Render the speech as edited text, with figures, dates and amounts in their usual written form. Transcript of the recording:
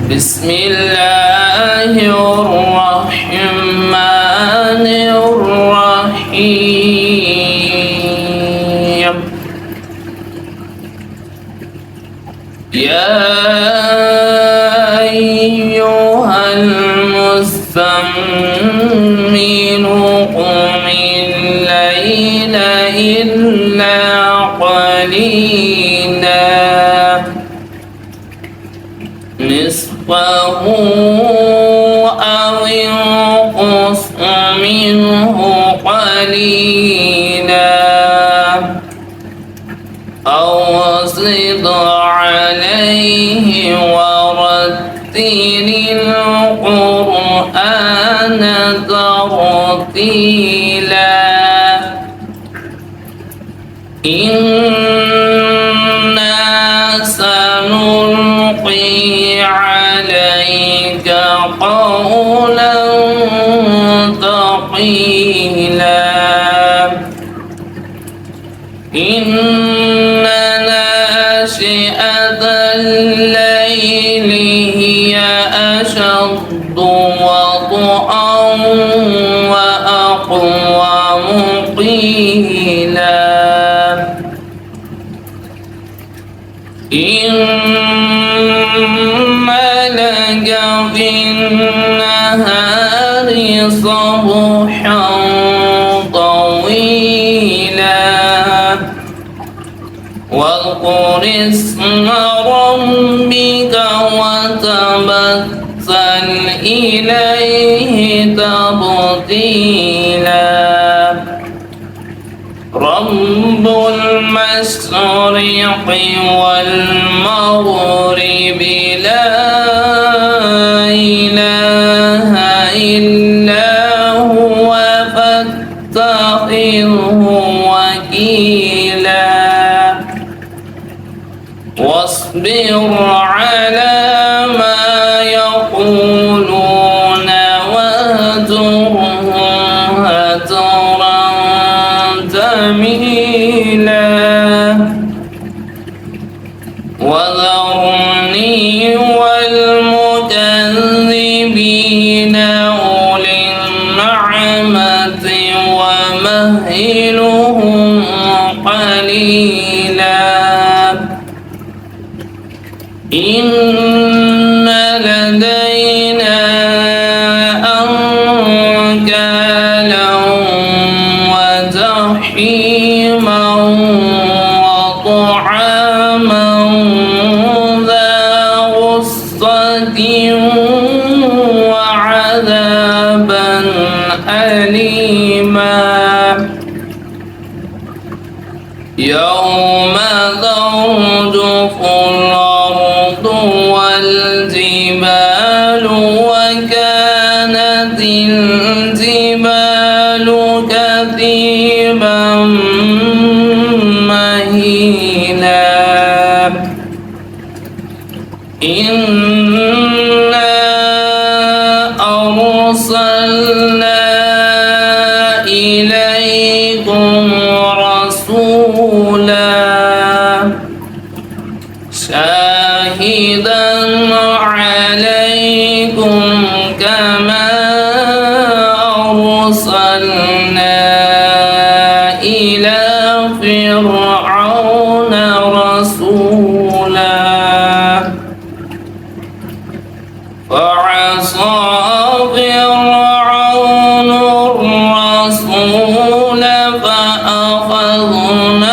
بسم الله الرحمن الرحيم. يا أيها المزمل قم الليل إلا قليلا نصفه أو انقص منه قليلا أو زد عليه ورتل القرآن ترتيلا إنا سنلقي عليك قولا ثقيلا إن ناشئة الليل هي أشد وطئا وأقوم قيلا إن لك في النهار صبحا طويلا واذكر اسم ربك وتبتل إليه تبتيلا رب المشرق والمغرب لا إله إلا هو فاتخذه وكيلا واصبر على ما يقولون واهجرهم هجرا جميلا وذرني والمكذبين أولي النعمة ومهلهم قليلا إن لدينا أنكالا وجحيما وطعاما ذا غصة وعذابا أليما يوم ترجف الأرض والجبال وكانت الجبال كثيبا مهيلا إنا أرسلنا إليكم رسولا شاهدا عليكم كما أرسلنا إلى فرعون رسولا فعصى فرعون الرسول فأخذناه